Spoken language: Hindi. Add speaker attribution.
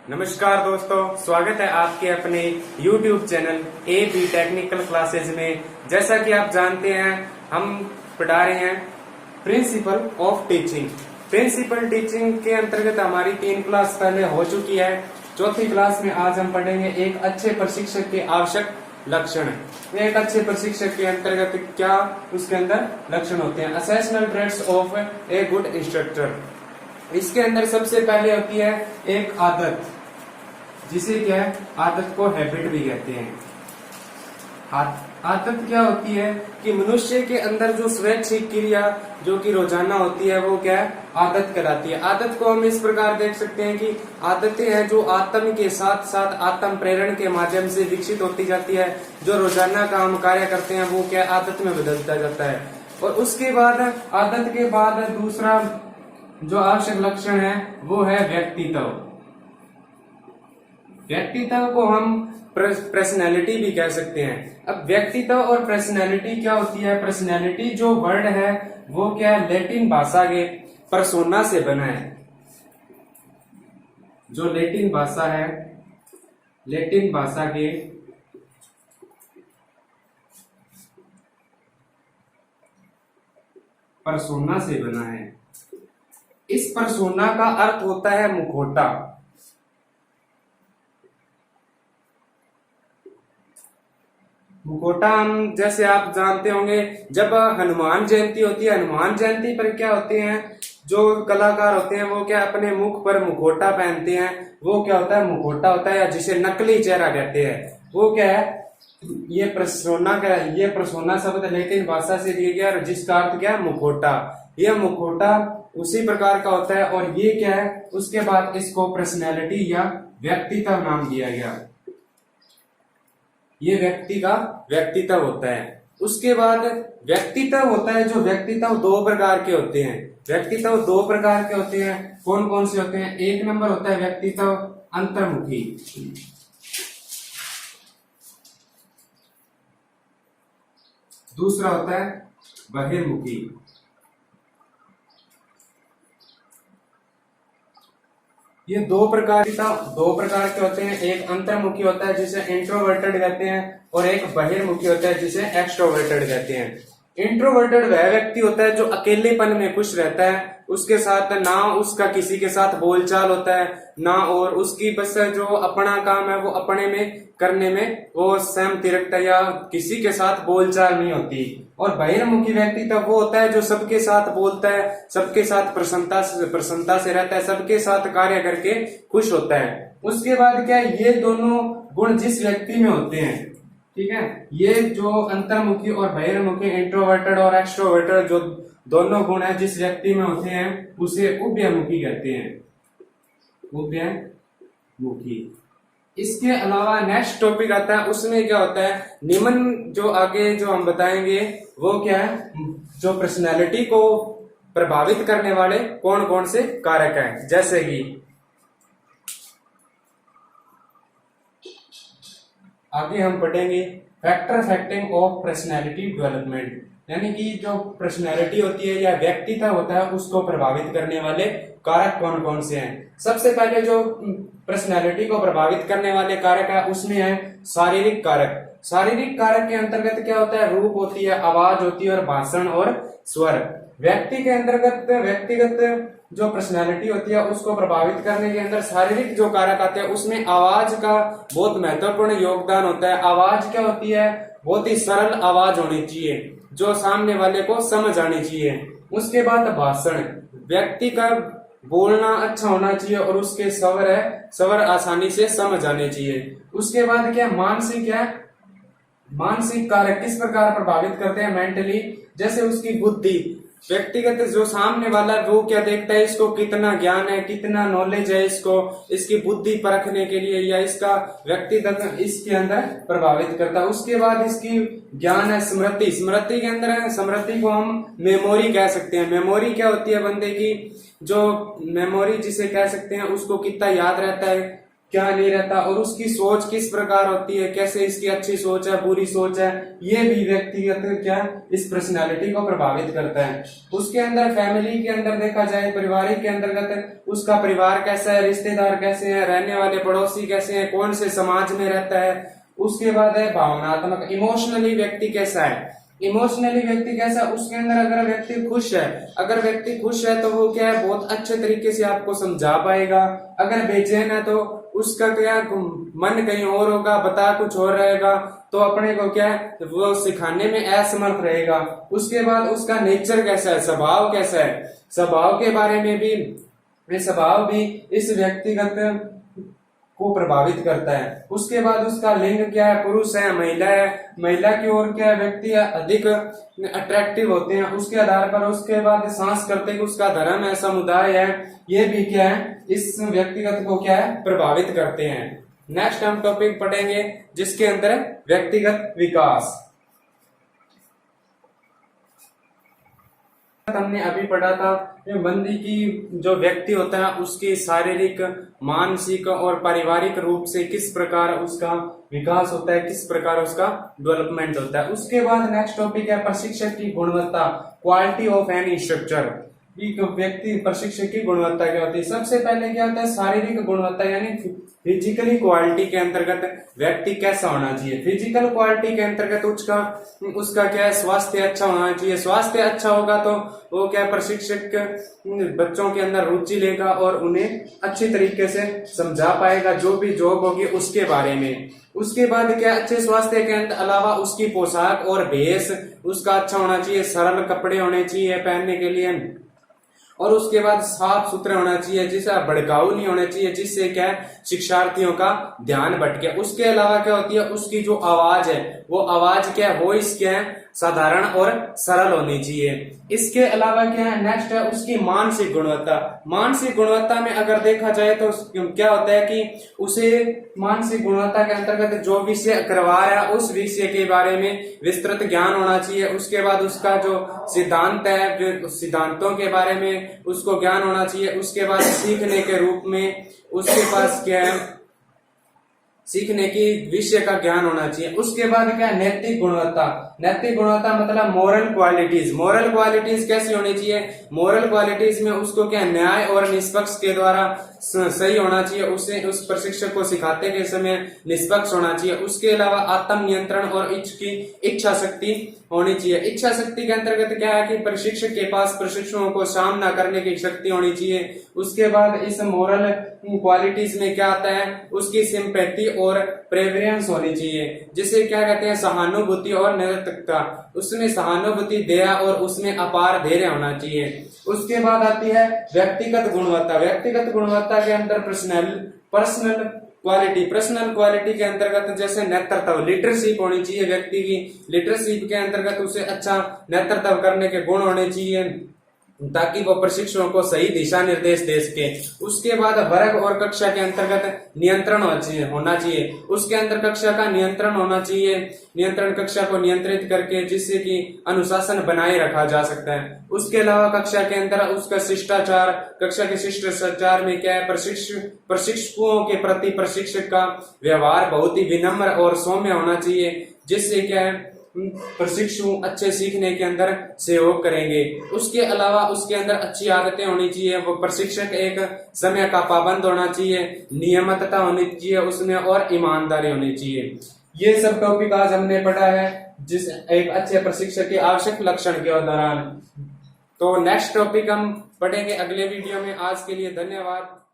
Speaker 1: नमस्कार दोस्तों, स्वागत है आपके अपने YouTube channel AB technical classes में। जैसा कि आप जानते हैं, हम पढ़ा रहे हैं principle of teaching. Principle teaching के अंतर्गत हमारी 3 क्लास पहले हो चुकी है। चौथी क्लास में आज हम पढ़ेंगे एक अच्छे प्रशिक्षक के आवश्यक लक्षण। एक अच्छे प्रशिक्षक के अंतर्गत क्या उसके अंदर लक्षण होते हैं। Essential traits of a good instructor. इसके अंदर सबसे पहले होती है एक आदत, जिसे क्या है, आदत को हैबिट भी कहते हैं। आदत क्या होती है कि मनुष्य के अंदर जो स्वैच्छिक क्रिया जो कि रोजाना होती है वो क्या है, आदत कहलाती है। आदत को हम इस प्रकार देख सकते हैं कि आदतें हैं जो आत्म के साथ साथ आत्म प्रेरण के माध्यम से विकसित होती जाती है। जो रोजाना का हम कार्य करते हैं वो क्या आदत में बदलता जाता है। और उसके बाद आदत के बाद दूसरा जो आवश्यक लक्षण है वो है व्यक्तित्व। व्यक्तित्व को हम पर्सनैलिटी भी कह सकते हैं। अब व्यक्तित्व और पर्सनैलिटी क्या होती है। पर्सनैलिटी जो वर्ड है वो क्या है, लैटिन भाषा के परसोना से बना है। जो लैटिन भाषा है, लैटिन भाषा के परसोना से बना है। इस परसोना का अर्थ होता है मुखौटा। मुखौटा हम जैसे आप जानते होंगे, जब हनुमान जयंती होती है, हनुमान जयंती पर क्या होते हैं, जो कलाकार होते हैं वो क्या अपने मुख पर मुखौटा पहनते हैं। वो क्या होता है, मुखौटा होता है, या जिसे नकली चेहरा कहते हैं। वो क्या है, ये प्रसोना का, ये प्रसोना शब्द लैटिन भाषा से दिया गया, जिसका अर्थ क्या है, मुखौटा। यह मुखौटा उसी प्रकार का होता है। और ये क्या है, उसके बाद इसको पर्सनैलिटी या व्यक्तित्व नाम दिया गया। ये व्यक्ति का व्यक्तित्व होता है। उसके बाद व्यक्तित्व होता है, जो व्यक्तित्व 2 प्रकार के होते हैं। व्यक्तित्व 2 प्रकार के होते हैं। कौन कौन से होते हैं। एक नंबर होता है व्यक्तित्व अंतर्मुखी। दूसरा होता है बहिर्मुखी। ये 2 प्रकार के होते हैं। एक अंतर्मुखी होता है जिसे इंट्रोवर्टेड कहते हैं, और एक बहिर्मुखी होता है जिसे एक्सट्रोवर्टेड कहते हैं। इंट्रोवर्टेड वह व्यक्ति होता है जो अकेलेपन में खुश रहता है। उसके साथ ना उसका किसी के साथ बोलचाल होता है ना, और उसकी बस जो अपना काम है वो अपने में करने में वो सहमति रखता है, या किसी के साथ बोलचाल नहीं होती। और बहिर्मुखी व्यक्ति तब वो होता है जो सबके साथ बोलता है, सबके साथ प्रसन्नता से रहता है, सबके साथ कार्य करके खुश होता है। उसके बाद क्या है, ये दोनों गुण जिस व्यक्ति में होते हैं, ठीक है, ये जो अंतर्मुखी और बहिर्मुखी, इंट्रोवर्टेड और एक्सट्रोवर्टेड, जो दोनों गुण है जिस व्यक्ति में होते हैं उसे उभयमुखी कहते हैं। उभयमुखी। इसके अलावा नेक्स्ट टॉपिक आता है, उसमें क्या होता है, निम्न जो आगे जो हम बताएंगे वो क्या है, जो पर्सनैलिटी को प्रभावित करने वाले कौन कौन से कारक हैं। जैसे कि आगे हम पढ़ेंगे factor affecting of personality development, यानी कि जो पर्सनैलिटी होती है या व्यक्तित्व होता है उसको प्रभावित करने वाले कारक कौन कौन से हैं। सबसे पहले जो पर्सनैलिटी को प्रभावित करने वाले कारक है उसमें है शारीरिक कारक। शारीरिक कारक के अंतर्गत क्या होता है, रूप होती है, आवाज होती है, और भाषण और स्वर। व्यक्ति के अंतर्गत व्यक्तिगत जो पर्सनैलिटी होती है उसको प्रभावित करने के अंदर शारीरिक जो कारक आते हैं उसमें आवाज का बहुत महत्वपूर्ण योगदान होता है। आवाज क्या होती है, बहुत ही सरल आवाज होनी चाहिए जो सामने वाले को समझ आनी चाहिए। उसके बाद भाषण, व्यक्ति का बोलना अच्छा होना चाहिए और उसके स्वर आसानी से समझ आने चाहिए। उसके बाद क्या, मानसिक है, मानसिक कारक किस प्रकार प्रभावित करते हैं मेंटली, जैसे उसकी बुद्धि। व्यक्तिगत जो सामने वाला वो क्या देखता है, इसको कितना ज्ञान है, कितना नॉलेज है, इसको इसकी बुद्धि परखने के लिए या इसका व्यक्तिगत इसके अंदर प्रभावित करता है। उसके बाद इसकी ज्ञान है स्मृति। स्मृति के अंदर है, स्मृति को हम मेमोरी कह सकते हैं। मेमोरी क्या होती है, बंदे की जो मेमोरी जिसे कह सकते हैं, उसको कितना याद रहता है, क्या नहीं रहता, और उसकी सोच किस प्रकार होती है, कैसे इसकी अच्छी सोच है, बुरी सोच है, ये भी व्यक्तिगत क्या इस पर्सनालिटी को प्रभावित करता है। उसके अंदर फैमिली के अंदर देखा जाए, पारिवारिक के अंतर्गत उसका परिवार कैसा है, रिश्तेदार कैसे हैं, रहने वाले पड़ोसी कैसे हैं, कौन से समाज में रहता है। उसके बाद है भावनात्मक, इमोशनली व्यक्ति कैसा है, इमोशनली व्यक्ति कैसा, उसके अंदर अगर व्यक्ति खुश है, अगर व्यक्ति खुश है तो वो क्या है बहुत अच्छे तरीके से आपको समझा पाएगा। अगर बेचैन है तो उसका क्या मन कहीं और होगा, बता कुछ और रहेगा, तो अपने को क्या है वो सिखाने में असमर्थ रहेगा। उसके बाद उसका नेचर कैसा है, स्वभाव कैसा है, स्वभाव के बारे में भी, स्वभाव भी इस व्यक्तिगत को प्रभावित करता है। उसके बाद उसका लिंग क्या है, पुरुष है महिला है, महिला की ओर क्या व्यक्ति अधिक अट्रैक्टिव होते हैं, उसके आधार पर। उसके बाद सांस्कृतिक उसका धर्म है, समुदाय है, ये भी क्या है इस व्यक्तिगत को क्या है प्रभावित करते हैं। नेक्स्ट हम टॉपिक पढ़ेंगे जिसके अंदर व्यक्तिगत विकास। हमने अभी पढ़ा था बंदी की जो व्यक्ति होता है उसकी शारीरिक, मानसिक और पारिवारिक रूप से किस प्रकार उसका विकास होता है, किस प्रकार उसका डेवलपमेंट होता है। उसके बाद नेक्स्ट टॉपिक है प्रशिक्षक की गुणवत्ता, क्वालिटी ऑफ एन इंस्ट्रक्चर। व्यक्ति प्रशिक्षक की गुणवत्ता क्या होती है, सबसे पहले क्या होता है शारीरिक गुणवत्ता, यानी फिजिकली क्वालिटी के अंतर्गत व्यक्ति कैसा होना चाहिए। फिजिकल क्वालिटी के अंतर्गत उसका क्या है स्वास्थ्य अच्छा होना चाहिए। स्वास्थ्य अच्छा होगा तो वो क्या प्रशिक्षक बच्चों के अंदर रुचि लेगा और उन्हें अच्छी तरीके से समझा पाएगा जो भी जॉब होगी उसके बारे में। उसके बाद क्या अच्छे स्वास्थ्य के अलावा उसकी पोशाक और भेष उसका अच्छा होना चाहिए, सरल कपड़े होने चाहिए पहनने के लिए, और उसके बाद साफ सुथरे होना चाहिए, जिससे भड़काऊ नहीं होना चाहिए, जिससे क्या है शिक्षार्थियों का ध्यान भटके। उसके अलावा क्या होती है उसकी जो आवाज है वो आवाज क्या है वॉइस क्या है साधारण और सरल होनी चाहिए। इसके अलावा क्या है नेक्स्ट है उसकी मानसिक गुणवत्ता। मानसिक गुणवत्ता में अगर देखा जाए तो क्या होता है कि उसे मानसिक गुणवत्ता के अंतर्गत जो विषय करवा रहा है उस विषय के बारे में विस्तृत ज्ञान होना चाहिए। उसके बाद उसका जो सिद्धांत है, जो सिद्धांतों के बारे में उसको ज्ञान होना चाहिए। उसके बाद सीखने के रूप में उसके पास क्या है सीखने की विषय का ज्ञान होना चाहिए। उसके बाद क्या नैतिक गुणवत्ता। नैतिक गुणवत्ता मतलब मोरल क्वालिटीज। मोरल क्वालिटीज कैसी होनी चाहिए, मोरल क्वालिटीज में उसको क्या न्याय और निष्पक्ष के द्वारा सही होना चाहिए। उसे उस प्रशिक्षक को सिखाते के समय निष्पक्ष होना चाहिए। उसके अलावा आत्म नियंत्रण और इच्छा शक्ति होनी चाहिए। इच्छा शक्ति के अंतर्गत क्या है कि प्रशिक्षक के पास प्रशिक्षुओं को सामना करने की शक्ति होनी चाहिए। उसके बाद इस मोरल क्वालिटीज में क्या आता है उसकी सिंपैथी और प्रेफरेंस होनी चाहिए, जिसे क्या कहते हैं सहानुभूति और निरर्थकता। उसमें सहानुभूति, दया और उसमें अपार धैर्य होना चाहिए। उसके बाद आती है व्यक्तिगत गुणवत्ता। व्यक्तिगत गुणवत्ता के अंदर पर्सनल क्वालिटी के अंतर्गत जैसे नेतृत्व, लीडरशिप होनी चाहिए व्यक्ति की। लीडरशिप के अंतर्गत उसे अच्छा नेतृत्व करने के गुण होने चाहिए ताकि वो प्रशिक्षुओं को सही दिशा निर्देश दे सके। उसके बाद वर्ग और कक्षा के अंतर्गत नियंत्रण होना चाहिए। उसके अंदर कक्षा का नियंत्रण होना चाहिए, नियंत्रण कक्षा को नियंत्रित करके जिससे कि अनुशासन बनाए रखा जा सकता है। उसके अलावा कक्षा के अंदर उसका शिष्टाचार, कक्षा के शिष्टाचार में क्या है प्रशिक्षकों के प्रति प्रशिक्षक का व्यवहार बहुत ही विनम्र और सौम्य होना चाहिए, जिससे क्या है प्रशिक्षु अच्छे सीखने के अंदर सहयोग करेंगे। उसके अलावा उसके अंदर अच्छी आदतें होनी चाहिए। वो प्रशिक्षक एक समय का पाबंद होना चाहिए, नियमितता होनी चाहिए उसमें और ईमानदारी होनी चाहिए। ये सब टॉपिक आज हमने पढ़ा है जिस एक अच्छे प्रशिक्षक के आवश्यक लक्षण के दौरान। तो नेक्स्ट टॉपिक हम पढ़ेंगे अगले वीडियो में। आज के लिए धन्यवाद।